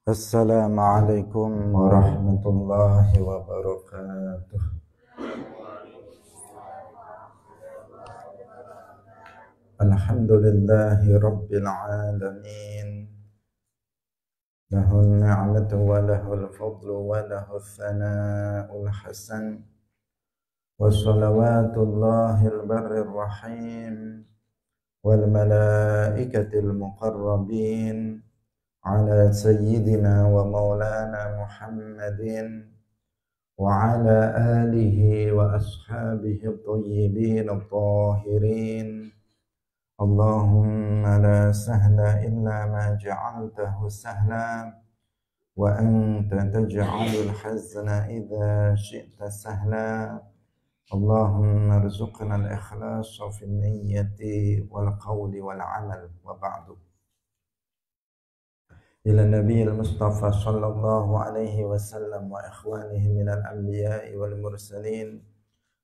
Assalamualaikum warahmatullahi wabarakatuh. Alhamdulillahi rabbil alamin. Lahul ni'matu wa lahul fadlu wa lahul thana'ul hasan. Wa salawatullahil barrir rahim wal malaikatil muqarrabin ala sayyidina wa maulana Muhammadin wa ala alihi wa ashabihi at-tayyibin at-tahirin. Allahumma la sahla illa ma ja'altahu sahla wa anta taj'alul hazna idza syi'ta sahla. Allahumma arzuqna al-ikhlasa fi niyyati wal qawli wal amal wa ba'du. Ila Nabiyil Mustafa sallallahu alaihi wasallam wa ikhwanihi minal anbiya'i wal mursalin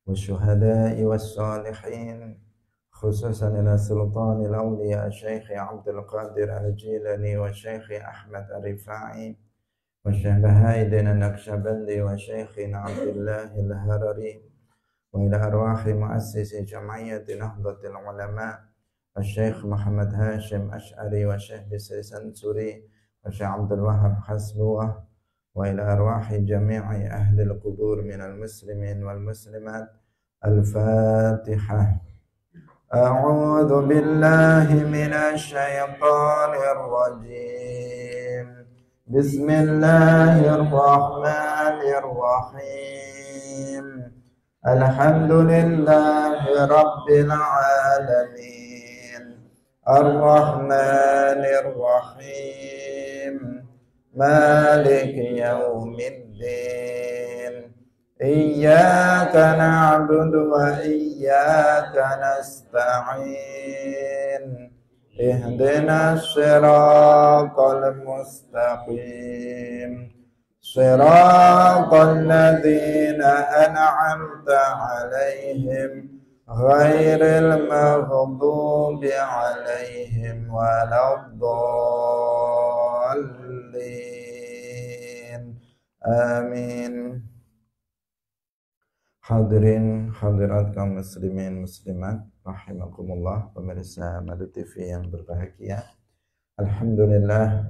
wa syuhada'i was salihin, khususan ila sultanil awliya Syekh Abdul Qadir Al-Jilani wa Syekh Ahmad Ar-Rifai wa Syekh Bahaidin An-Naqsyabandi wa Syekh Abdullah Al-Harari wa ila arwahi muassisi Jam'iyyati Nahdlatul Ulama Syekh Muhammad Hashim Ash'ari wa Syekh Bisri Sansuri wa Syekh Abdul Wahab Hasbuwah wa ila arwahi jami'i ahli al-qubur minal muslimin wal muslimat. Al-Fatihah. A'udzu billahi minasy syaithanir rajim. Bismillahirrahmanirrahim. Alhamdulillahi rabbil alamin. Ar-Rahmanir Rahim. Maliki yaumiddin. Iyyaka na'budu wa iyyaka nasta'in. Ihdinas siratal mustaqim. Siratal ladzina an'amta 'alaihim ghairil maghdubi 'alaihim waladdallin. Amin. Hadirin hadirat kaum muslimin muslimat rahimakumullah, pemirsa Madu TV yang berbahagia. Alhamdulillah,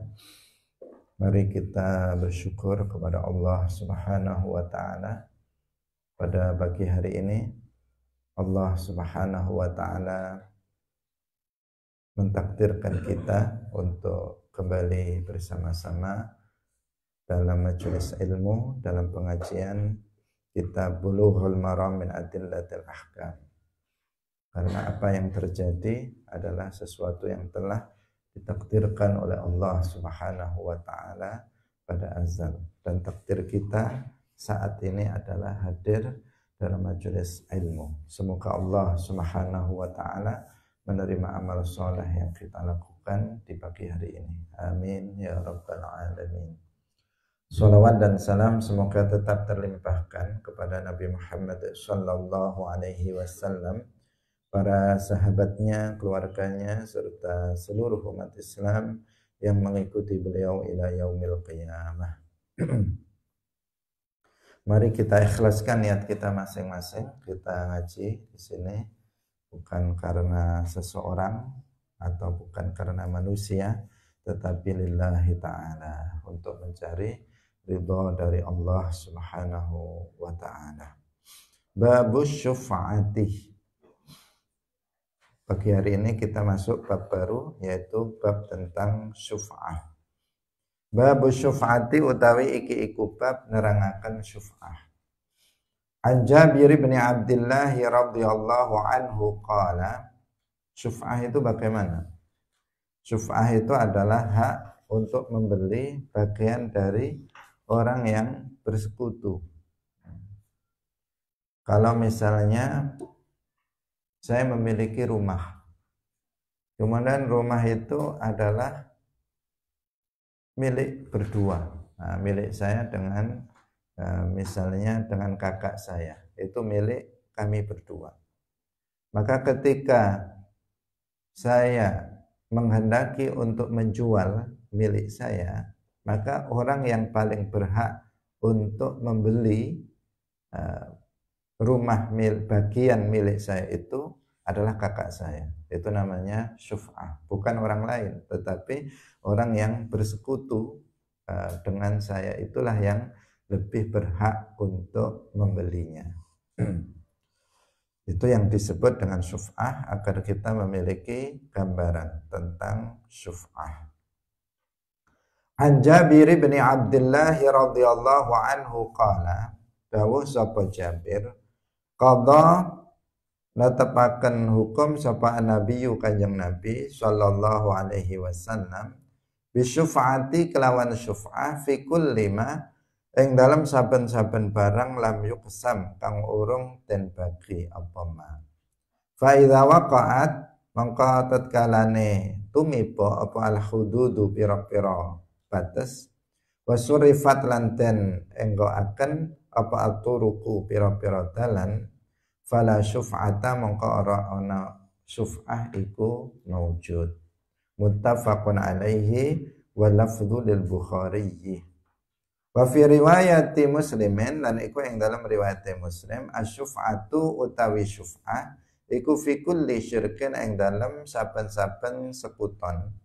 mari kita bersyukur kepada Allah Subhanahu wa taala. Pada pagi hari ini Allah Subhanahu wa taala mentakdirkan kita untuk kembali bersama-sama dalam majelis ilmu, dalam pengajian Kitab Bulughul Maram min Adillatil Ahkam. Karena apa yang terjadi adalah sesuatu yang telah ditakdirkan oleh Allah Subhanahu wa taala pada azal, dan takdir kita saat ini adalah hadir dalam majelis ilmu. Semoga Allah Subhanahu wa taala menerima amal soleh yang kita lakukan di pagi hari ini. Amin ya rabbal alamin. Salawat dan salam semoga tetap terlimpahkan kepada Nabi Muhammad sallallahu alaihi wasallam, para sahabatnya, keluarganya, serta seluruh umat Islam yang mengikuti beliau ila yaumil qiyamah. Mari kita ikhlaskan niat kita masing-masing. Kita ngaji di sini bukan karena seseorang atau bukan karena manusia, tetapi lillahi ta'ala, untuk mencari ridha dari Allah Subhanahu wa ta'ala. Babus syufa'ati. Pagi hari ini kita masuk bab baru, yaitu bab tentang syufa'ah. Babus syufa'ati utawi iki iku bab nerangaken syufa'ah. An Jabir bin Abdullah radhiyallahu anhu qala, syufa'ah itu bagaimana? Syufa'ah itu adalah hak untuk membeli bagian dari orang yang bersekutu. Kalau misalnya saya memiliki rumah, kemudian rumah itu adalah milik berdua. Nah, milik saya dengan misalnya dengan kakak saya, itu milik kami berdua. Maka ketika saya menghendaki untuk menjual milik saya, maka orang yang paling berhak untuk membeli rumah bagian milik saya itu adalah kakak saya. Itu namanya syuf'ah, bukan orang lain, tetapi orang yang bersekutu dengan saya itulah yang lebih berhak untuk membelinya. Itu yang disebut dengan syuf'ah, agar kita memiliki gambaran tentang syuf'ah. An Jabir bin Abdullah radhiyallahu anhu qala, dawuh sapa Jabir, qadha netepaken hukum sapa nabiyyu kanjeng Nabi sallallahu alaihi wasallam bisyuf'ati kelawan syuf'ah fi kulli ma ing dalam saben-saben barang lam yuqsam kang urung den bagi apa ma. Fa idza waqa'at mangka tatkalane tumiba apa al hududu pira-pira batas wasurifat lanten enggoaken apa aturuku pira-pira dalan fala syuf'ata mongko ora ana syuf'ah iku maujud. Muttafaqun alaihi wa lafdhu lil Bukhari. Wa fi riwayati Muslimin, lan iku ing dalam riwayat Muslim, asyuf'atu utawi syuf'ah iku fi kulli syirkin ing dalam saben-saben sekuton,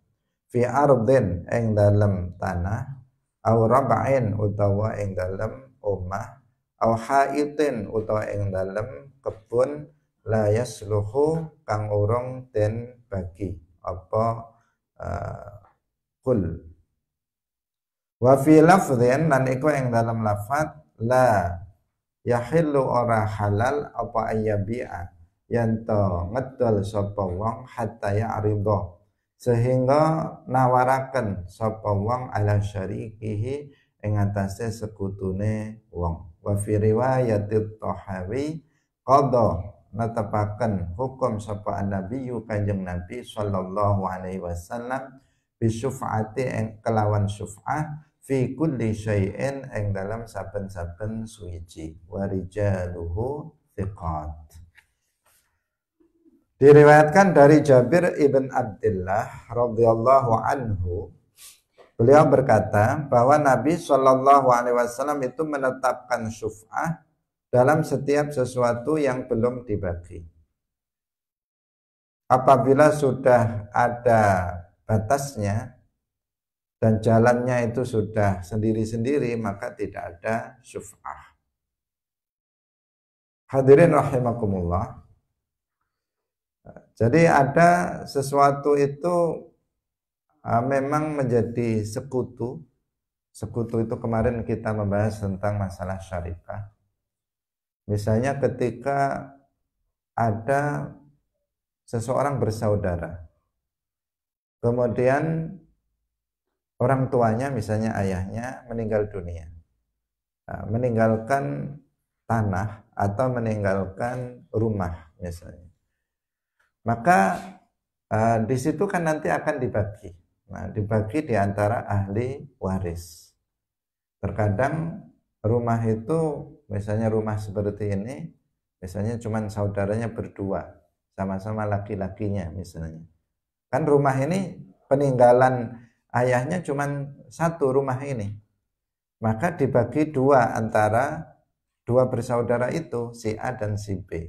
fi ardin ing dalam tanah, au rab'in utawa ing dalam omah, au haitin utawa ing dalam kebun, la yasluhu kang urung den bagi apa kul. Wa fi lafdhin, lan iku ing dalam lafaz, la yahillu ora halal apa ayyabi'a yanto ngedol sapa wong hatta ya'ridha sehingga nawaraken sapa wong ala syarikihi ing atase sekutune wong. Wa fi riwayatit Tahawi qadha netepaken hukum sapa nabiyyu kanjeng Nabi sallallahu alaihi wasallam bisyuf'ati ing kelawan syuf'ah fi kulli syai'in ing dalam saben-saben suwiji wa rijaluhu thiqat. Diriwayatkan dari Jabir ibn Abdullah radhiyallahu anhu, beliau berkata bahwa Nabi Shallallahu alaihi wasallam itu menetapkan syuf'ah dalam setiap sesuatu yang belum dibagi. Apabila sudah ada batasnya dan jalannya itu sudah sendiri-sendiri, maka tidak ada syuf'ah. Hadirin rahimakumullah. Jadi ada sesuatu itu memang menjadi sekutu. Sekutu itu kemarin kita membahas tentang masalah syarikah. Misalnya ketika ada seseorang bersaudara, kemudian orang tuanya, misalnya ayahnya, meninggal dunia, meninggalkan tanah atau meninggalkan rumah misalnya, maka di situ kan nanti akan dibagi. Nah, dibagi di antara ahli waris. Terkadang rumah itu, misalnya rumah seperti ini, misalnya cuma saudaranya berdua, sama-sama laki-lakinya misalnya. Kan rumah ini peninggalan ayahnya cuma satu rumah ini. Maka dibagi dua antara dua bersaudara itu, si A dan si B.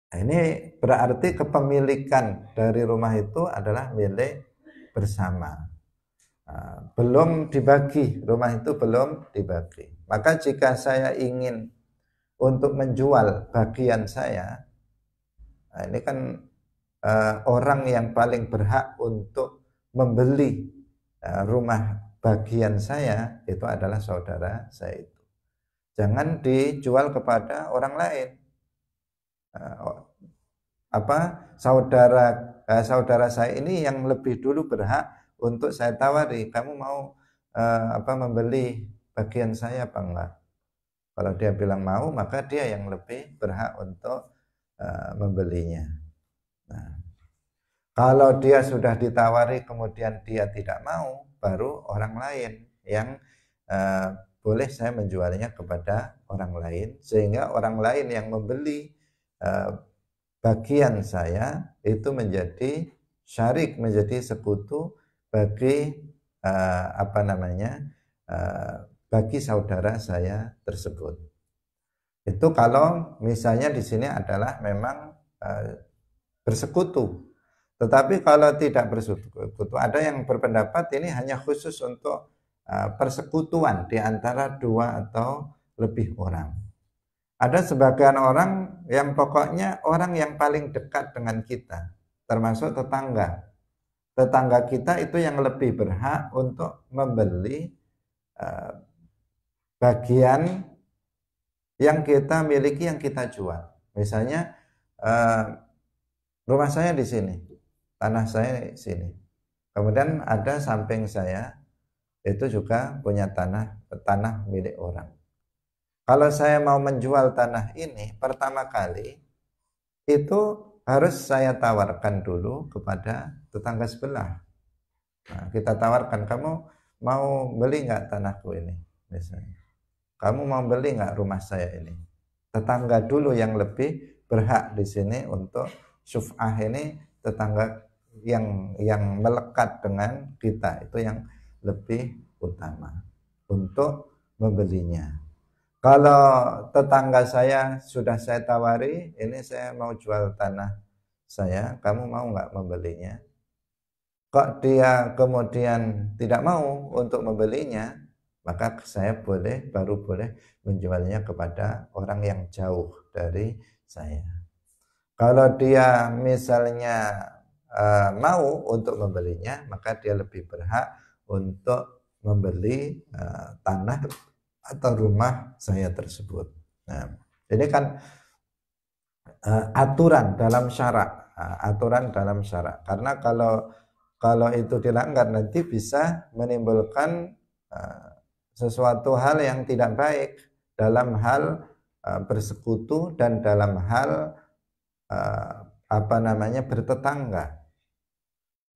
Nah, ini berarti kepemilikan dari rumah itu adalah milik bersama. Belum dibagi, rumah itu belum dibagi. Maka jika saya ingin untuk menjual bagian saya, nah ini kan orang yang paling berhak untuk membeli rumah bagian saya itu adalah saudara saya itu. Jangan dijual kepada orang lain. Saudara saya ini yang lebih dulu berhak untuk saya tawari, kamu mau membeli bagian saya apa enggak? Kalau dia bilang mau, maka dia yang lebih berhak untuk membelinya. Nah, kalau dia sudah ditawari kemudian dia tidak mau, baru orang lain yang boleh saya menjualnya kepada orang lain, sehingga orang lain yang membeli bagian saya itu menjadi syarik, menjadi sekutu bagi apa namanya bagi saudara saya tersebut. Itu kalau misalnya di sini adalah memang bersekutu. Tetapi kalau tidak bersekutu, ada yang berpendapat ini hanya khusus untuk persekutuan di antara dua atau lebih orang. Ada sebagian orang yang pokoknya orang yang paling dekat dengan kita, termasuk tetangga. Tetangga kita itu yang lebih berhak untuk membeli bagian yang kita miliki, yang kita jual. Misalnya rumah saya di sini, tanah saya di sini. Kemudian ada samping saya itu juga punya tanah milik orang. Kalau saya mau menjual tanah ini, pertama kali itu harus saya tawarkan dulu kepada tetangga sebelah. Nah, kita tawarkan, kamu mau beli nggak tanahku ini, misalnya. Kamu mau beli nggak rumah saya ini? Tetangga dulu yang lebih berhak di sini untuk syuf'ah ini, tetangga yang melekat dengan kita itu yang lebih utama untuk membelinya. Kalau tetangga saya sudah saya tawari, ini saya mau jual tanah saya, kamu mau nggak membelinya? Kok dia kemudian tidak mau untuk membelinya, maka saya baru boleh menjualnya kepada orang yang jauh dari saya. Kalau dia misalnya mau untuk membelinya, maka dia lebih berhak untuk membeli tanah atau rumah saya tersebut. Nah, ini kan aturan dalam syarak, aturan dalam syarak. Karena kalau itu dilanggar nanti bisa menimbulkan sesuatu hal yang tidak baik dalam hal bersekutu dan dalam hal apa namanya bertetangga.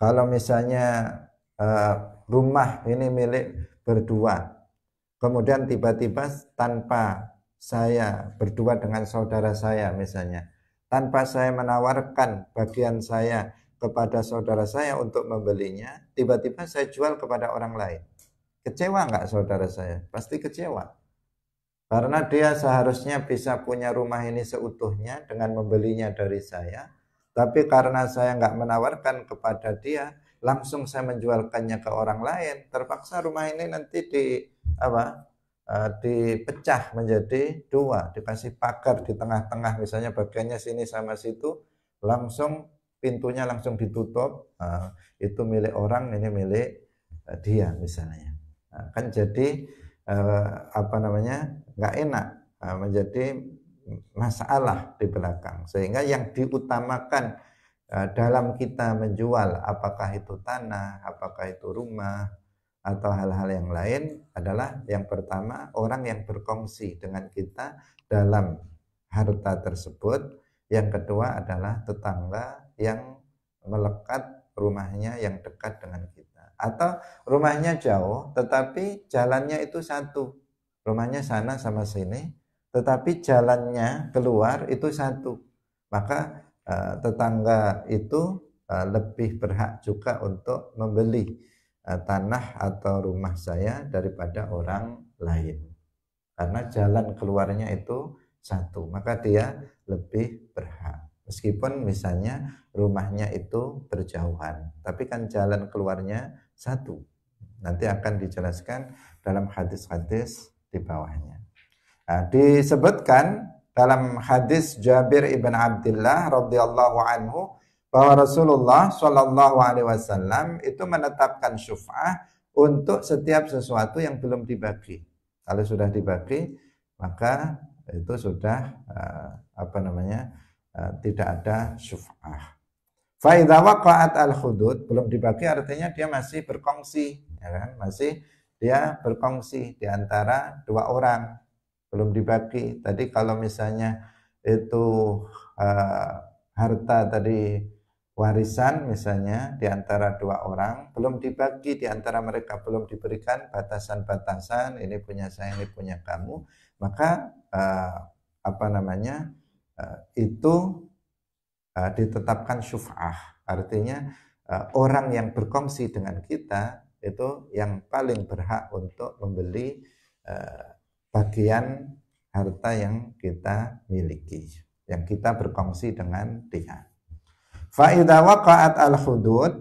Kalau misalnya rumah ini milik berdua, kemudian tiba-tiba tanpa saya berdua dengan saudara saya misalnya, tanpa saya menawarkan bagian saya kepada saudara saya untuk membelinya, tiba-tiba saya jual kepada orang lain. Kecewa nggak saudara saya? Pasti kecewa. Karena dia seharusnya bisa punya rumah ini seutuhnya dengan membelinya dari saya. Tapi karena saya nggak menawarkan kepada dia, langsung saya menjualkannya ke orang lain. Terpaksa rumah ini nanti dipecah menjadi dua, dikasih pagar di tengah-tengah, misalnya bagiannya sini sama situ, langsung pintunya langsung ditutup. Itu milik orang, ini milik dia misalnya. Kan jadi apa namanya nggak enak, menjadi masalah di belakang. Sehingga yang diutamakan dalam kita menjual, apakah itu tanah, apakah itu rumah, atau hal-hal yang lain, adalah yang pertama orang yang berkongsi dengan kita dalam harta tersebut. Yang kedua adalah tetangga yang melekat, rumahnya yang dekat dengan kita, atau rumahnya jauh tetapi jalannya itu satu, rumahnya sana sama sini tetapi jalannya keluar itu satu, maka tetangga itu lebih berhak juga untuk membeli tanah atau rumah saya daripada orang lain, karena jalan keluarnya itu satu, maka dia lebih berhak. Meskipun misalnya rumahnya itu berjauhan, tapi kan jalan keluarnya satu. Nanti akan dijelaskan dalam hadis-hadis di bawahnya. Nah, disebutkan dalam hadis Jabir ibn Abdullah radhiyallahu anhu bahwa Rasulullah Shallallahu Alaihi Wasallam itu menetapkan syuf'ah untuk setiap sesuatu yang belum dibagi. Kalau sudah dibagi, maka itu sudah tidak ada syuf'ah. Fa idza waqa'at al-hudud, belum dibagi artinya dia masih berkongsi, ya kan? Masih dia berkongsi di antara dua orang, belum dibagi. Tadi kalau misalnya itu harta tadi warisan misalnya di antara dua orang, belum dibagi di antara mereka, belum diberikan batasan-batasan, ini punya saya, ini punya kamu, maka itu ditetapkan syuf'ah. Artinya orang yang berkongsi dengan kita itu yang paling berhak untuk membeli bagian harta yang kita miliki, yang kita berkongsi dengan dia. Fa idza waqa'at al-hudud,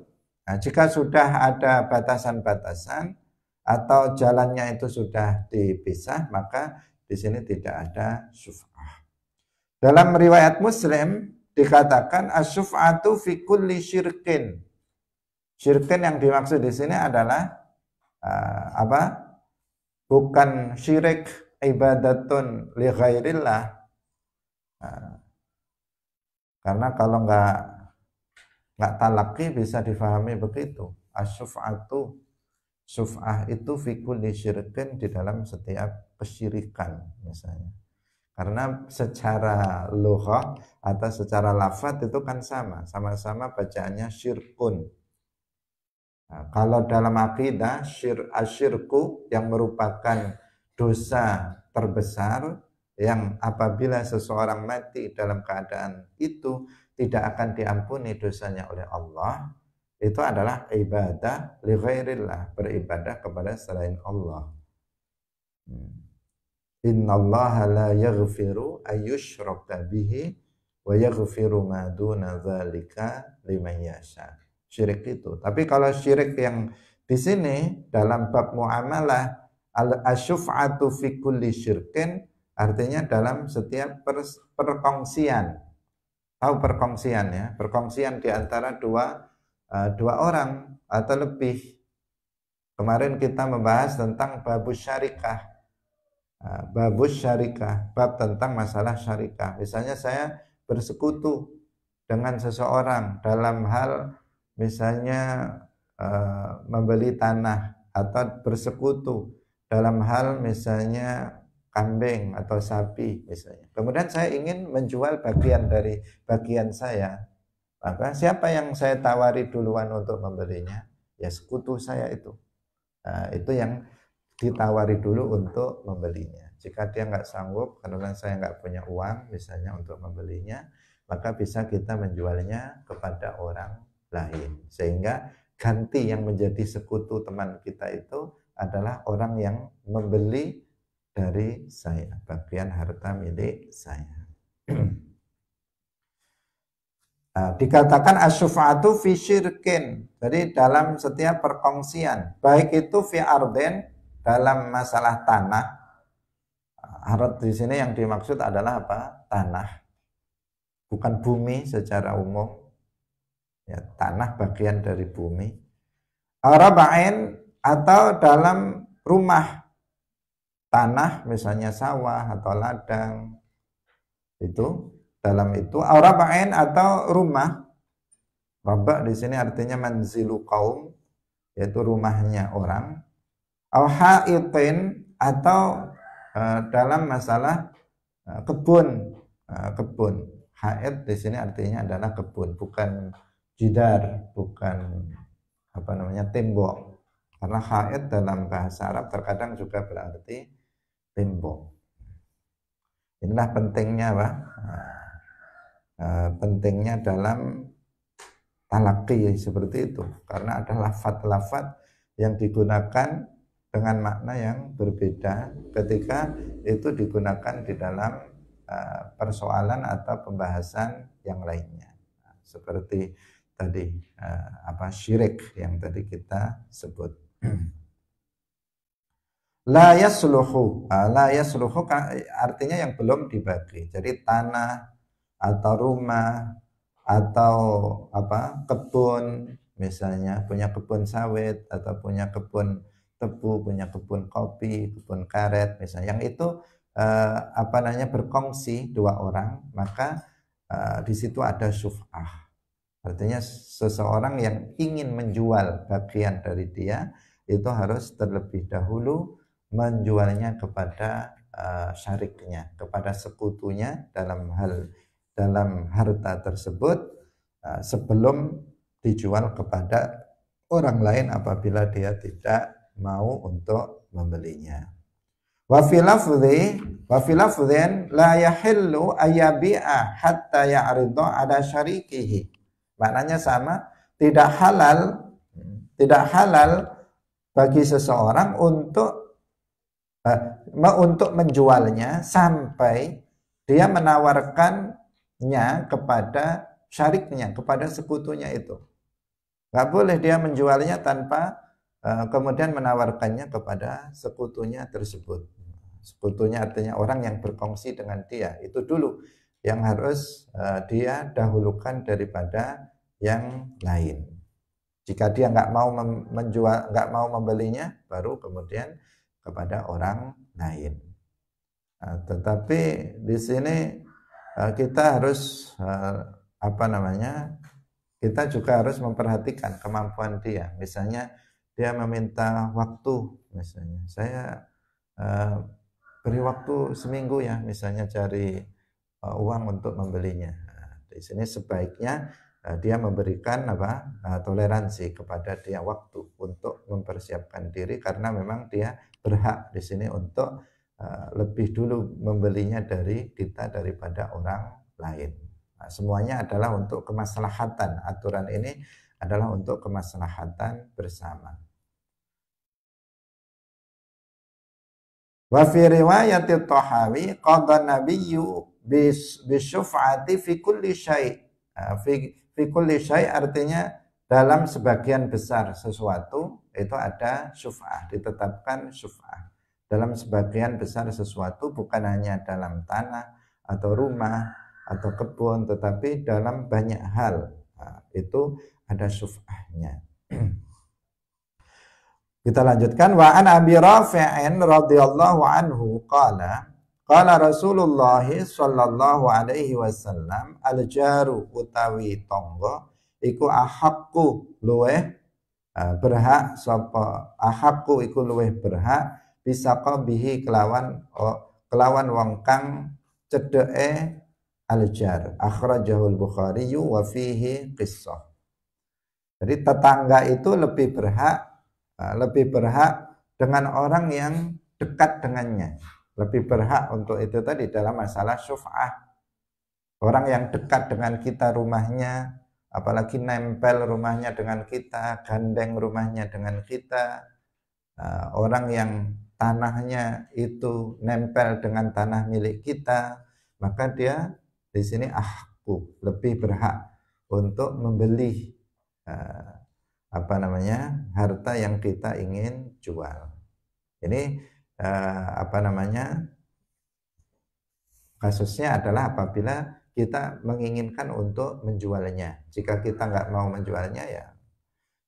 nah, jika sudah ada batasan-batasan atau jalannya itu sudah dipisah, maka di sini tidak ada syuf'ah. Dalam riwayat Muslim dikatakan asyuf'atu fi kulli syirkin. Syirkin yang dimaksud di sini adalah apa? Bukan syirik ibadatun li ghairillah. Karena kalau nggak talaqi bisa difahami begitu. Asyuf'atu, syuf'ah itu fi kulli syirkin, di dalam setiap kesyirikan misalnya. Karena secara lughah atau secara lafadz itu kan sama-sama bacaannya syirkun. Nah, kalau dalam akidah asyirku yang merupakan dosa terbesar yang apabila seseorang mati dalam keadaan itu tidak akan diampuni dosanya oleh Allah, itu adalah ibadah li ghairillah, beribadah kepada selain Allah. Innallaha la yaghfiru ayyushraka bihi wa yaghfiru ma duna dzalika liman yasha. Syirik itu. Tapi kalau syirik yang di sini dalam bab muamalah, al-asyuf'atu fi kulli syirkin, artinya dalam setiap perkongsian. Tahu perkongsian ya? Perkongsian di antara dua orang atau lebih. Kemarin kita membahas tentang babus syarikah. Babus syarikah, bab tentang masalah syarikah. Misalnya saya bersekutu dengan seseorang dalam hal misalnya membeli tanah, atau bersekutu dalam hal misalnya kambing atau sapi misalnya. Kemudian saya ingin menjual bagian dari bagian saya. Maka siapa yang saya tawari duluan untuk membelinya? Ya sekutu saya itu. Nah, itu yang ditawari dulu untuk membelinya. Jika dia nggak sanggup, karena saya nggak punya uang misalnya untuk membelinya, maka bisa kita menjualnya kepada orang lain, sehingga ganti yang menjadi sekutu teman kita itu adalah orang yang membeli dari saya, bagian harta milik saya. Dikatakan asyufa'atu fi syirkin, jadi dalam setiap perkongsian, baik itu fi arden, dalam masalah tanah. Harta di sini yang dimaksud adalah apa? Tanah, bukan bumi secara umum. Ya, tanah bagian dari bumi. Arba'in, atau dalam rumah, tanah misalnya sawah atau ladang, itu dalam itu. Arba'in, atau rumah. Raba' di sini artinya manzilu qaum, yaitu rumahnya orang. Haitin, atau dalam masalah kebun. Kebun. Haid di sini artinya adalah kebun, bukan jidar, bukan apa namanya tembok. Karena haid dalam bahasa Arab terkadang juga berarti tembok. Inilah pentingnya apa? Pentingnya dalam talaqi seperti itu, karena ada lafadz-lafadz yang digunakan dengan makna yang berbeda ketika itu digunakan di dalam persoalan atau pembahasan yang lainnya. Seperti tadi syirik yang tadi kita sebut. La yasluhu, artinya yang belum dibagi. Jadi tanah atau rumah atau kebun, misalnya punya kebun sawit atau punya kebun tebu, punya kebun kopi, kebun karet misalnya, yang itu berkongsi dua orang, maka di situ ada syuf'ah. Artinya seseorang yang ingin menjual bagian dari dia itu harus terlebih dahulu menjualnya kepada syariknya, kepada sekutunya dalam harta tersebut, sebelum dijual kepada orang lain apabila dia tidak mau untuk membelinya. Wa fi lafdhin la yahillu ayabi'a hatta ya'rida ala syarikihi. Maknanya sama, tidak halal bagi seseorang untuk menjualnya sampai dia menawarkannya kepada syariknya, kepada sekutunya itu. Nggak boleh dia menjualnya tanpa kemudian menawarkannya kepada sekutunya tersebut. Sekutunya artinya orang yang berkongsi dengan dia. Itu dulu yang harus dia dahulukan daripada yang lain. Jika dia nggak mau menjual, nggak mau membelinya, baru kemudian kepada orang lain. Nah, tetapi di sini kita harus kita juga harus memperhatikan kemampuan dia. Misalnya dia meminta waktu, misalnya saya beri waktu seminggu ya, misalnya cari uang untuk membelinya. Nah, di sini sebaiknya dia memberikan toleransi kepada dia waktu untuk mempersiapkan diri, karena memang dia berhak di sini untuk lebih dulu membelinya dari kita daripada orang lain. Nah, semuanya adalah untuk kemaslahatan. Aturan ini adalah untuk kemaslahatan bersama. Wa fi riwayati Tahawi qada nabiyyu bisyuf'ati fi kulli syai'. Fi kulli syai' artinya dalam sebagian besar sesuatu itu ada syuf'ah, ditetapkan syuf'ah. Dalam sebagian besar sesuatu, bukan hanya dalam tanah atau rumah atau kebun, tetapi dalam banyak hal itu ada syuf'ahnya. Kita lanjutkan. Wa an Abi Rafi'in radhiyallahu anhu qala Rasulullah sallallahu alaihi wasallam al-jaru utawi tangga iku ahaqqu luweh berhak sapa, ahaqqu iku luweh berhak bisa bihi kelawan wong kang cedeke al-jar. Akhrajahul Bukhari wa fihi qissah. Jadi tetangga itu lebih berhak dengan orang yang dekat dengannya. Lebih berhak untuk itu tadi dalam masalah syuf'ah. Orang yang dekat dengan kita rumahnya, apalagi nempel rumahnya dengan kita, gandeng rumahnya dengan kita. Orang yang tanahnya itu nempel dengan tanah milik kita, maka dia di sini lebih berhak untuk membeli harta yang kita ingin jual. Ini kasusnya adalah apabila kita menginginkan untuk menjualnya. Jika kita nggak mau menjualnya ya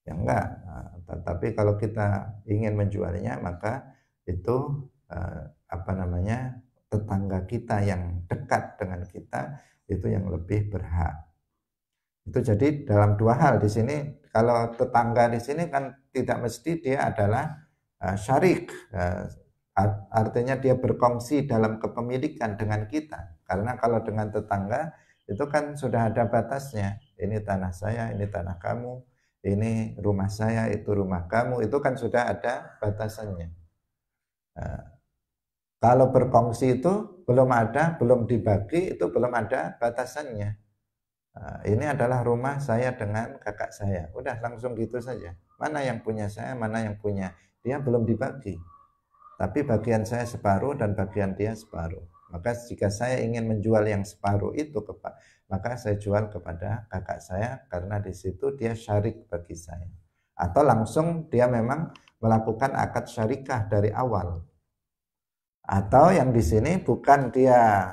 enggak. Tapi kalau kita ingin menjualnya, maka itu tetangga kita yang dekat dengan kita itu yang lebih berhak. Itu jadi dalam dua hal di sini. Kalau tetangga di sini kan tidak mesti dia adalah syarik, artinya dia berkongsi dalam kepemilikan dengan kita. Karena kalau dengan tetangga itu kan sudah ada batasnya. Ini tanah saya, ini tanah kamu, ini rumah saya, itu rumah kamu. Itu kan sudah ada batasannya. Kalau berkongsi itu belum dibagi, itu belum ada batasannya. Ini adalah rumah saya dengan kakak saya. Udah langsung gitu saja. Mana yang punya saya, mana yang punya dia, belum dibagi. Tapi bagian saya separuh dan bagian dia separuh. Maka jika saya ingin menjual yang separuh itu, maka saya jual kepada kakak saya, karena di situ dia syarik bagi saya. Atau langsung dia memang melakukan akad syarikah dari awal. Atau yang di sini bukan dia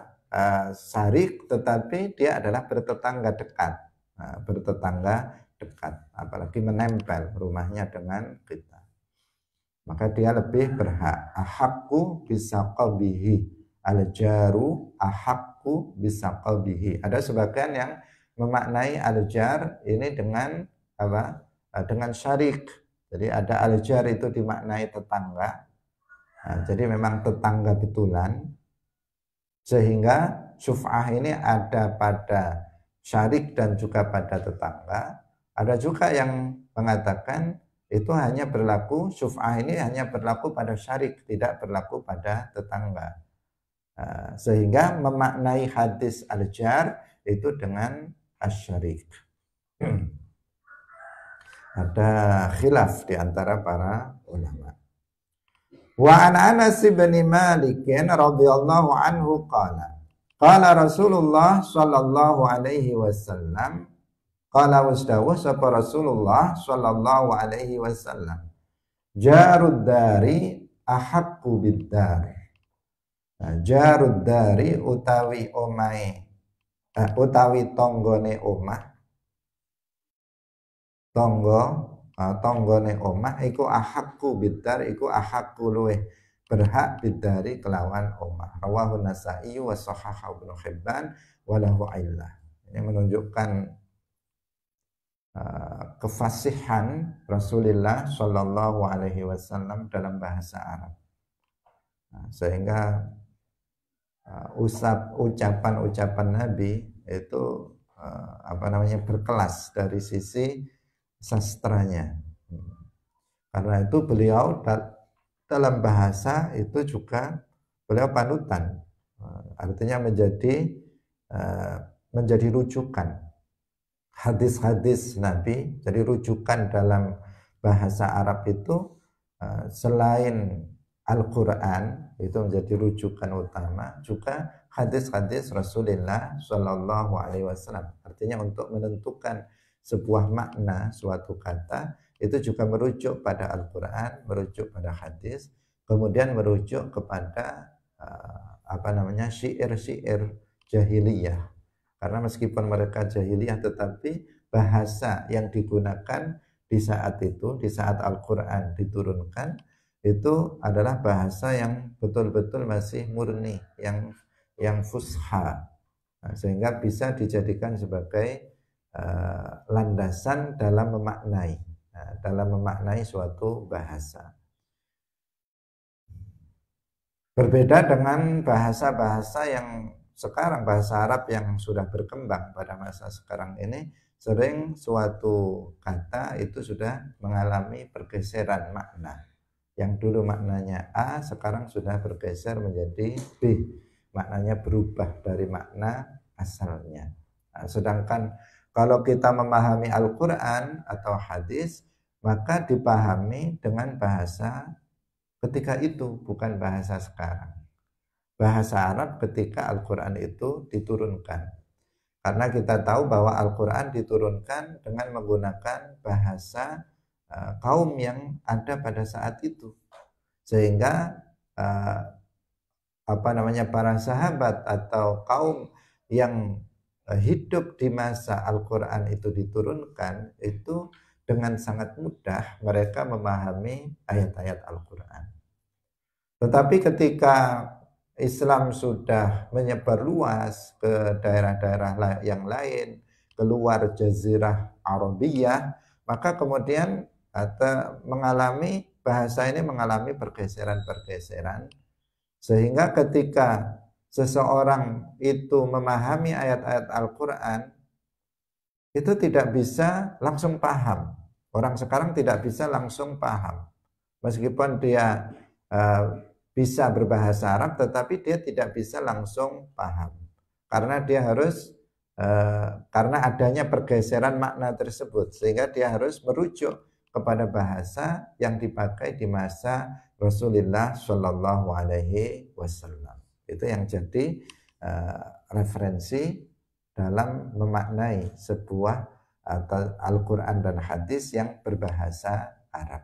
syarik, tetapi dia adalah bertetangga dekat. Apalagi menempel rumahnya dengan kita, maka dia lebih berhak. Ahaqqu bisaqabihi, al-jaru ahaqqu bisaqabihi. Ada sebagian yang memaknai al-jar ini dengan dengan syarik. Jadi ada al-jar itu dimaknai tetangga. Jadi memang tetangga betulan, sehingga syuf'ah ini ada pada syarik dan juga pada tetangga. Ada juga yang mengatakan itu hanya berlaku, syuf'ah ini hanya berlaku pada syarik, tidak berlaku pada tetangga. Sehingga memaknai hadis al-jar itu dengan asyarik. Ada khilaf di antara para ulama. Wa an Anas bin Malik radhiyallahu anhu qala Rasulullah sallallahu alaihi wasallam qala wasdawu sapa Rasulullah sallallahu alaihi wasallam jarud dari ahaqqu bid-dar. Jarud dari utawi omahe utawi tanggane omah tanggane omah iku ahaqqu bid-dar iku ahaqqu luweh berhak bidari kelawan omah. Rawahu Nasa'i wa sahahahu Ibnu Hibban wa lahu illah. Ini menunjukkan kefasihan Rasulullah Shallallahu Alaihi Wasallam dalam bahasa Arab. Sehingga ucapan-ucapan Nabi itu berkelas dari sisi sastranya. Karena itu beliau dalam bahasa itu juga beliau panutan, artinya menjadi rujukan hadis-hadis Nabi. Jadi rujukan dalam bahasa Arab itu selain Al-Quran itu menjadi rujukan utama, juga hadis-hadis Rasulullah Shallallahu Alaihi Wasallam. Artinya untuk menentukan sebuah makna suatu kata itu juga merujuk pada Al-Quran, merujuk pada hadis, kemudian merujuk kepada syair-syair jahiliyah. Karena meskipun mereka jahiliyah, tetapi bahasa yang digunakan di saat itu, di saat Al-Quran diturunkan, itu adalah bahasa yang betul-betul masih murni, yang fusha, sehingga bisa dijadikan sebagai landasan dalam memaknai suatu bahasa. Berbeda dengan bahasa-bahasa yang sekarang, bahasa Arab yang sudah berkembang pada masa sekarang ini, sering suatu kata itu sudah mengalami pergeseran makna. Yang dulu maknanya A, sekarang sudah bergeser menjadi B. Maknanya berubah dari makna asalnya. Sedangkan kalau kita memahami Al-Quran atau hadis, maka dipahami dengan bahasa ketika itu, bukan bahasa sekarang. Bahasa Arab ketika Al-Quran itu diturunkan. Karena kita tahu bahwa Al-Quran diturunkan dengan menggunakan bahasa kaum yang ada pada saat itu, sehingga para sahabat atau kaum yang hidup di masa Al-Quran itu diturunkan, itu dengan sangat mudah mereka memahami ayat-ayat Al-Quran. Tetapi ketika Islam sudah menyebar luas ke daerah-daerah yang lain, keluar Jazirah Arabiyah, maka kemudian bahasa ini mengalami pergeseran-pergeseran, sehingga ketika seseorang itu memahami ayat-ayat Al-Quran, itu tidak bisa langsung paham. Orang sekarang tidak bisa langsung paham, meskipun dia bisa berbahasa Arab, tetapi dia tidak bisa langsung paham, karena dia harus karena adanya pergeseran makna tersebut, sehingga dia harus merujuk kepada bahasa yang dipakai di masa Rasulullah Shallallahu Alaihi Wasallam. Itu yang jadi referensi dalam memaknai sebuah Al-Quran dan hadis yang berbahasa Arab.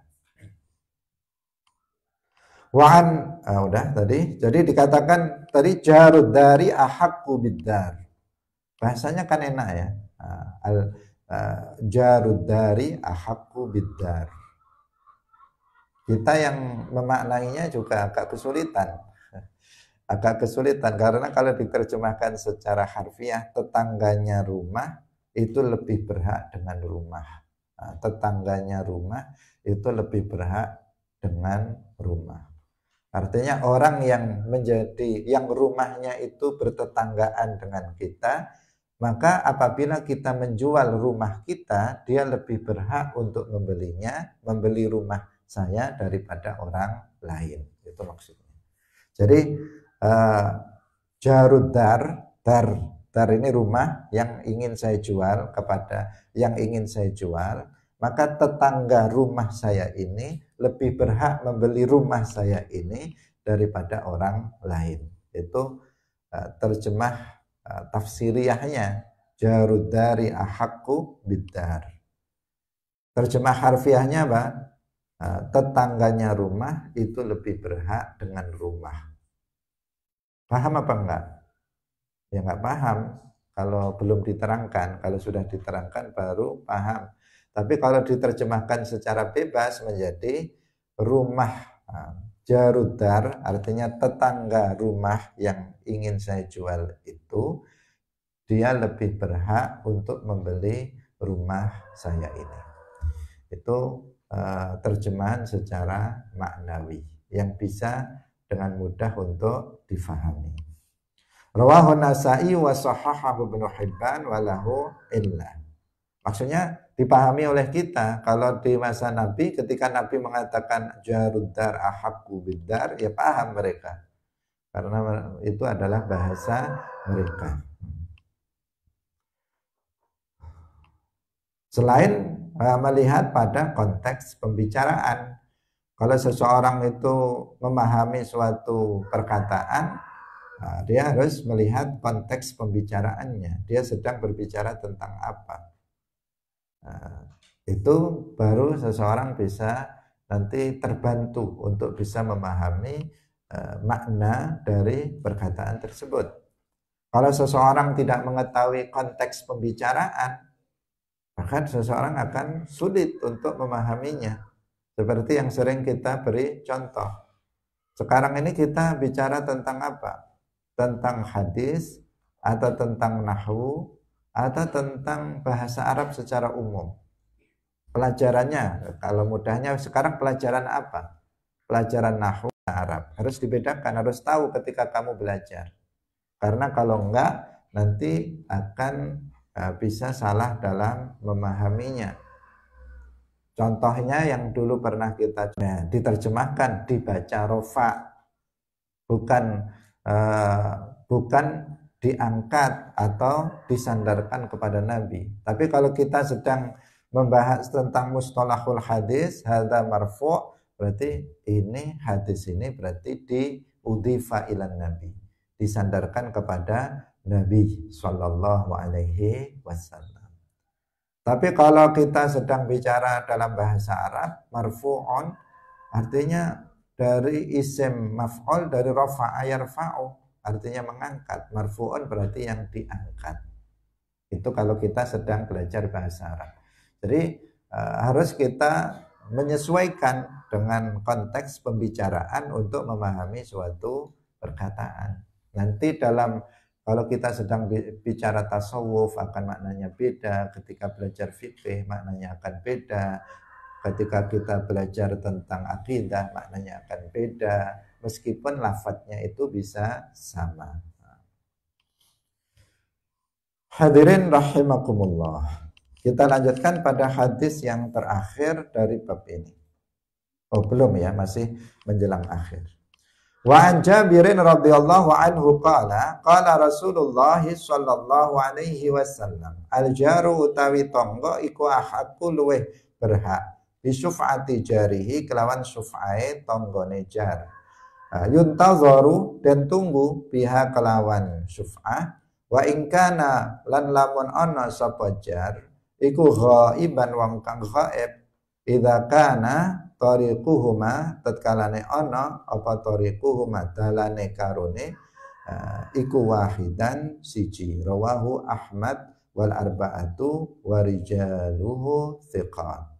Udah tadi. Jadi dikatakan tadi jarud dari ahaqqu bid-dar. Bahasanya kan enak ya. Jarud dari ahaqqu bid-dar. Kita yang memaknainya juga agak kesulitan. Karena kalau diterjemahkan secara harfiah, tetangganya rumah itu lebih berhak dengan rumah. Tetangganya rumah itu lebih berhak dengan rumah. Artinya orang yang rumahnya itu bertetanggaan dengan kita, maka apabila kita menjual rumah kita, dia lebih berhak untuk membeli rumah saya daripada orang lain. Itu maksudnya. Jadi jarud dar ini rumah yang ingin saya jual kepada yang ingin saya jual, maka tetangga rumah saya ini lebih berhak membeli rumah saya ini daripada orang lain. Itu terjemah tafsiriyahnya, jarud dari ahaqqu biddar. Terjemah harfiahnya apa? Tetangganya rumah itu lebih berhak dengan rumah. Paham apa enggak? Ya enggak paham kalau belum diterangkan. Kalau sudah diterangkan baru paham. Tapi kalau diterjemahkan secara bebas menjadi rumah jarudar, artinya tetangga rumah yang ingin saya jual itu, dia lebih berhak untuk membeli rumah saya ini. Itu terjemahan secara maknawi yang bisa dengan mudah untuk difahami. Rawahu Nasa'i wa sahahahu Ibnu Hibban wa lahu illah. Maksudnya dipahami oleh kita kalau di masa Nabi ketika Nabi mengatakan jaruddar ahaqqu biddar, ya paham mereka. Karena itu adalah bahasa mereka. Selain melihat pada konteks pembicaraan, kalau seseorang itu memahami suatu perkataan, dia harus melihat konteks pembicaraannya. Dia sedang berbicara tentang apa. Itu baru seseorang bisa nanti terbantu untuk bisa memahami makna dari perkataan tersebut. Kalau seseorang tidak mengetahui konteks pembicaraan, maka seseorang akan sulit untuk memahaminya. Seperti yang sering kita beri contoh. Sekarang ini kita bicara tentang apa? Tentang hadis, atau tentang nahwu, atau tentang bahasa Arab secara umum. Pelajarannya, kalau mudahnya sekarang pelajaran apa? Pelajaran nahwu Arab. Harus dibedakan, harus tahu ketika kamu belajar. Karena kalau enggak, nanti akan bisa salah dalam memahaminya. Contohnya yang dulu pernah kita diterjemahkan, dibaca rofa, bukan diangkat atau disandarkan kepada Nabi. Tapi kalau kita sedang membahas tentang mustalahul hadis, hadza marfu', berarti ini hadis ini berarti diudhifa ilan Nabi, disandarkan kepada Nabi Shallallahu Alaihi Wasallam. Tapi kalau kita sedang bicara dalam bahasa Arab, marfu'un artinya dari isim maf'ul, dari rafa'a yarfa'u, artinya mengangkat. Marfu'un berarti yang diangkat. Itu kalau kita sedang belajar bahasa Arab. Jadi harus kita menyesuaikan dengan konteks pembicaraan untuk memahami suatu perkataan. Nanti kalau kita sedang bicara tasawuf akan maknanya beda, ketika belajar fikih maknanya akan beda, ketika kita belajar tentang akidah maknanya akan beda, meskipun lafadznya itu bisa sama. Hadirin rahimakumullah. Kita lanjutkan pada hadis yang terakhir dari bab ini. Oh belum ya, masih menjelang akhir. Wa an Jabirin radhiyallahu anhu qala Rasulullah sallallahu alaihi wasallam al-jaru utawi tangga iku ahadku luweh berhak bisyuf'ati jarihi kelawan syuf'ae tanggane jar. Yuntazaru dan tunggu biha kelawan syuf'ah wa in kana lan lamun ana sapa jar iku ghaiban wong kang ghaib idza kana tariquhuma tatkalane ana apa tariquhuma dalane karone iku wahidan siji. Rawahu Ahmad wal arba'atu wa rijaluhu thiqat.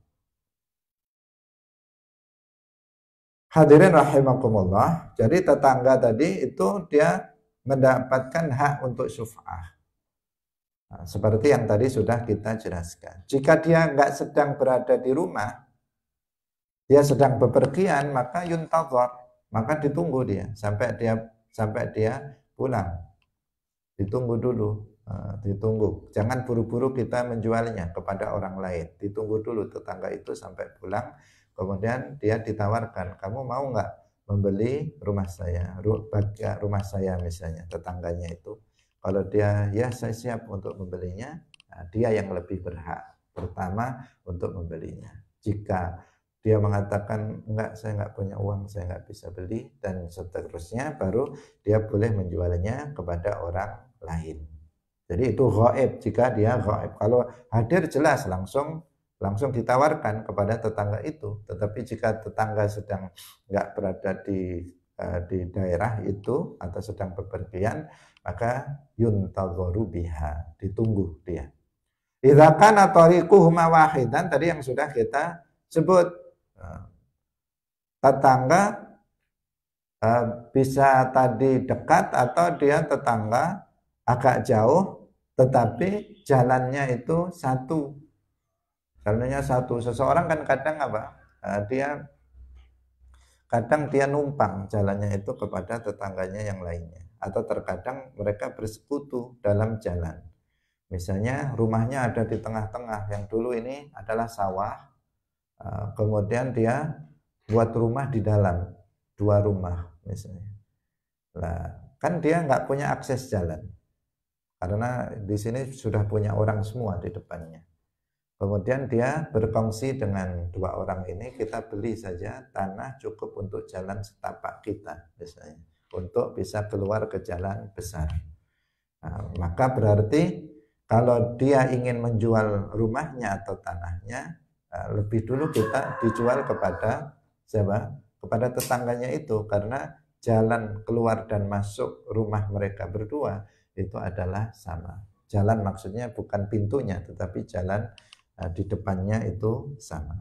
Hadirin rahimakumullah. Jadi tetangga tadi itu dia mendapatkan hak untuk syuf'ah. Seperti yang tadi sudah kita jelaskan. Jika dia nggak sedang berada di rumah, dia sedang bepergian, maka yuntazar, maka ditunggu dia sampai dia pulang. Ditunggu dulu, ditunggu. Jangan buru-buru kita menjualnya kepada orang lain. Ditunggu dulu tetangga itu sampai pulang, kemudian dia ditawarkan, kamu mau nggak membeli rumah saya, rumah saya misalnya, tetangganya itu. Kalau dia, ya saya siap untuk membelinya, nah, dia yang lebih berhak. pertama untuk membelinya. Jika dia mengatakan enggak, saya enggak punya uang, saya enggak bisa beli, dan seterusnya, baru dia boleh menjualnya kepada orang lain. Jadi itu ghaib, jika dia ghaib. Kalau hadir jelas langsung ditawarkan kepada tetangga itu. Tetapi jika tetangga sedang enggak berada di daerah itu atau sedang bepergian, maka yuntadharu biha, ditunggu dia. Idza kana tariquhuma wahidan, tadi yang sudah kita sebut. Tetangga bisa tadi dekat atau dia tetangga agak jauh, tetapi jalannya itu satu. Jalannya satu. Seseorang kan kadang apa? Kadang dia numpang jalannya itu kepada tetangganya yang lainnya. Atau terkadang mereka bersekutu dalam jalan. Misalnya rumahnya ada di tengah-tengah, yang dulu ini adalah sawah. Kemudian dia buat rumah di dalam, 2 rumah misalnya. Nah, kan dia nggak punya akses jalan karena di sini sudah punya orang semua di depannya. Kemudian dia berkongsi dengan 2 orang ini, kita beli saja tanah cukup untuk jalan setapak kita misalnya, untuk bisa keluar ke jalan besar. Nah, maka berarti kalau dia ingin menjual rumahnya atau tanahnya, lebih dulu kita dijual kepada siapa? Kepada tetangganya itu, karena jalan keluar dan masuk rumah mereka berdua itu adalah sama. Jalan maksudnya bukan pintunya, tetapi jalan di depannya itu sama.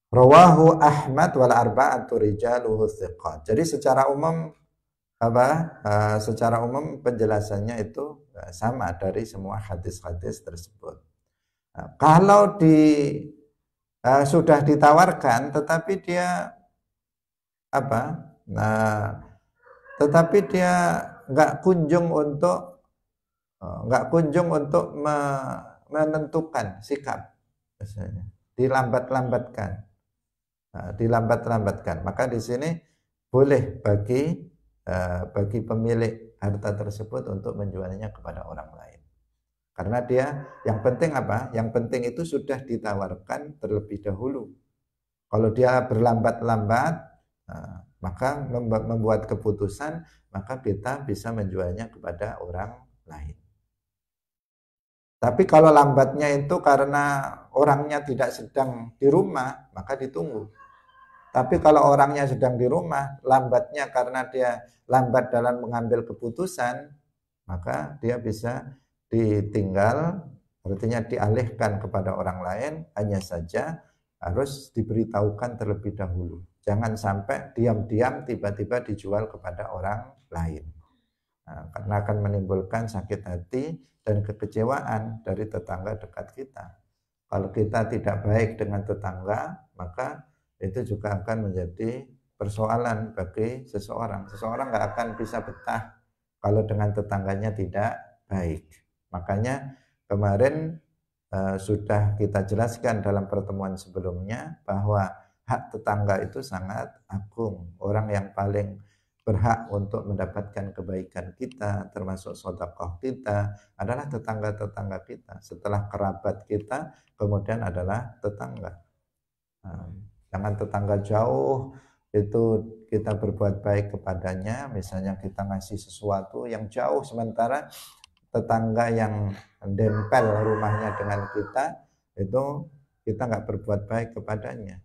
Rawahu Ahmad wal arba'atu rijaluhu thiqat. Jadi secara umum secara umum penjelasannya itu sama dari semua hadis-hadis tersebut. Kalau sudah ditawarkan tetapi dia tetapi dia nggak kunjung untuk menentukan sikap, misalnya dilambat-lambatkan, maka di sini boleh bagi pemilik harta tersebut untuk menjualnya kepada orang lain. Karena dia, yang penting apa? Yang penting itu sudah ditawarkan terlebih dahulu. Kalau dia berlambat-lambat, maka membuat keputusan, maka kita bisa menjualnya kepada orang lain. Tapi kalau lambatnya itu karena orangnya tidak sedang di rumah, maka ditunggu. Tapi kalau orangnya sedang di rumah, lambatnya karena dia lambat dalam mengambil keputusan, maka dia bisa ditinggal, artinya dialihkan kepada orang lain, hanya saja harus diberitahukan terlebih dahulu. Jangan sampai diam-diam tiba-tiba dijual kepada orang lain. Karena akan menimbulkan sakit hati dan kekecewaan dari tetangga dekat kita. Kalau kita tidak baik dengan tetangga, maka itu juga akan menjadi persoalan bagi seseorang. Seseorang nggak akan bisa betah kalau dengan tetangganya tidak baik. Makanya kemarin sudah kita jelaskan dalam pertemuan sebelumnya bahwa hak tetangga itu sangat agung. Orang yang paling berhak untuk mendapatkan kebaikan kita, termasuk sedekah kita, adalah tetangga-tetangga kita. Setelah kerabat kita, kemudian adalah tetangga. Jangan tetangga jauh itu kita berbuat baik kepadanya, misalnya kita ngasih sesuatu yang jauh, sementara tetangga yang dempel rumahnya dengan kita, itu kita nggak berbuat baik kepadanya.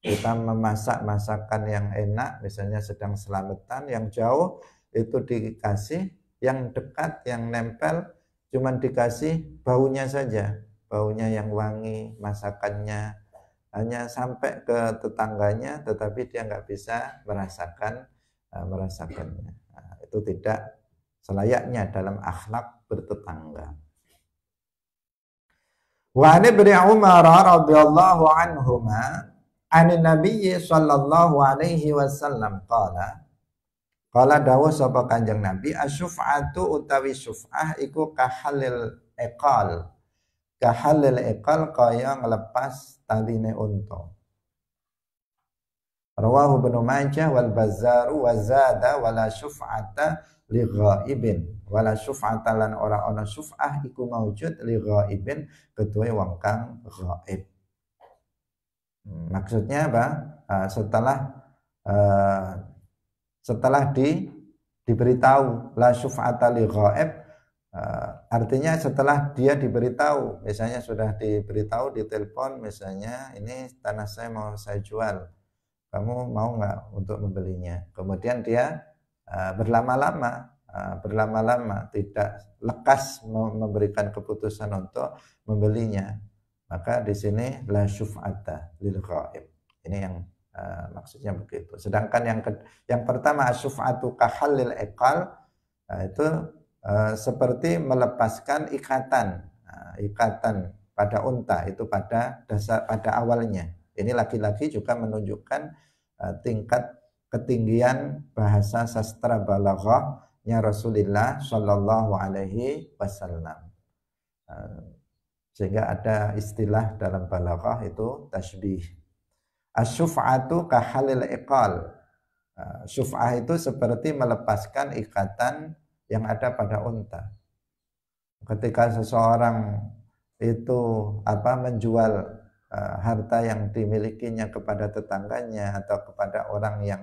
Kita memasak masakan yang enak, misalnya sedang selamatan, yang jauh itu dikasih, yang dekat, yang nempel, cuman dikasih baunya saja, baunya yang wangi, masakannya hanya sampai ke tetangganya, tetapi dia nggak bisa merasakannya. Nah, itu tidak selayaknya dalam akhlak bertetangga. Wa an Ibnu Umar radhiyallahu anhuma anin Nabi sallallahu alaihi wasallam qala dawuh sapa Kanjeng Nabi, asyuf'atu utawi syuf'ah iku kahalil iqal kaya ngelepas taline unta. Rawahu Ibnu Majah wal Bazzaru wa zada wala syuf'ata li ghaibin. Wala syuf'ata lan ora ana syuf'ah iku maujud li ghaibin ketuwe wong kang ghaib. Maksudnya apa? Setelah diberitahu la syuf'ata li ghaib, artinya setelah dia diberitahu, misalnya sudah diberitahu di telepon, misalnya ini tanah saya mau saya jual, kamu mau nggak untuk membelinya? Kemudian dia berlama-lama tidak lekas memberikan keputusan untuk membelinya, maka di sini la syuf'ata lil ghaib. Ini yang maksudnya begitu. Sedangkan yang pertama asyuf'atu kahallil iqal, itu seperti melepaskan ikatan pada unta, itu pada awalnya. Ini lagi-lagi juga menunjukkan tingkat ketinggian bahasa sastra balaghahnya Rasulullah Shallallahu Alaihi Wasallam. Sehingga ada istilah dalam balaghah itu tasbih. Asyuf'atu kahalil iqal. Syuf'ah itu seperti melepaskan ikatan yang ada pada unta. Ketika seseorang itu menjual harta yang dimilikinya kepada tetangganya atau kepada orang yang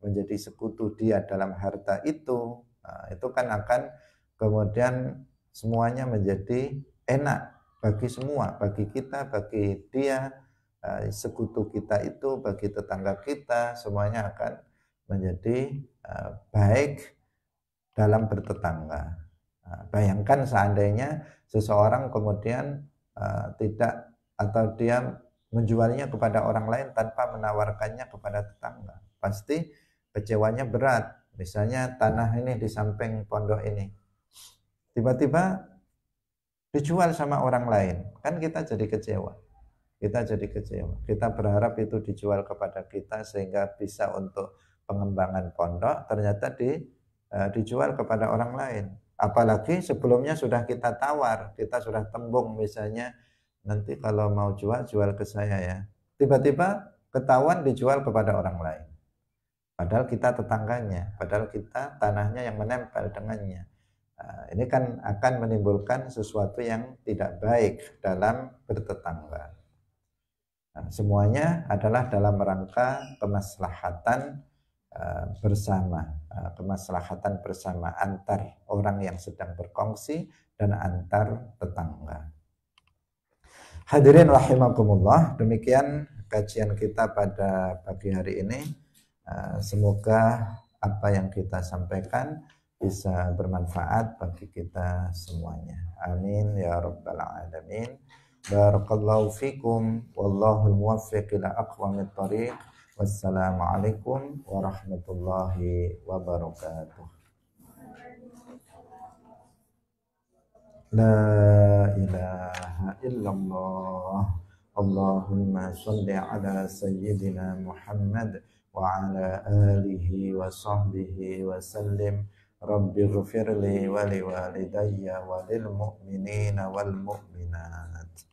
menjadi sekutu dia dalam harta itu kan akan kemudian semuanya menjadi enak bagi semua, bagi kita, bagi dia, sekutu kita itu, bagi tetangga kita, semuanya akan menjadi baik dalam bertetangga. Bayangkan seandainya seseorang kemudian tidak, atau dia menjualnya kepada orang lain tanpa menawarkannya kepada tetangga, pasti kecewanya berat. Misalnya tanah ini di samping pondok ini tiba-tiba dijual sama orang lain, kan kita jadi kecewa. Kita berharap itu dijual kepada kita sehingga bisa untuk pengembangan pondok, ternyata dijual kepada orang lain. Apalagi sebelumnya sudah kita tawar, kita sudah tembung, misalnya nanti kalau mau jual ke saya ya. Tiba-tiba ketahuan dijual kepada orang lain. Padahal kita tetangganya, padahal kita tanahnya yang menempel dengannya. Ini kan akan menimbulkan sesuatu yang tidak baik dalam bertetangga. Semuanya adalah dalam rangka kemaslahatan bersama, kemaslahatan bersama antar orang yang sedang berkongsi dan antar tetangga. Hadirin rahimakumullah, demikian kajian kita pada pagi hari ini. Semoga apa yang kita sampaikan bisa bermanfaat bagi kita semuanya. Amin ya rabbal alamin. Barakallahu fikum wallahul muwaffiq ila aqwamit thariq. Wassalamualaikum warahmatullahi wabarakatuh. La ilaha illallah. Allahumma salli ala sayyidina Muhammad wa ala alihi wa sahbihi wa sallim. Rabbi ghfirli wa li walidayya wa lil mu'minina wal mu'minat.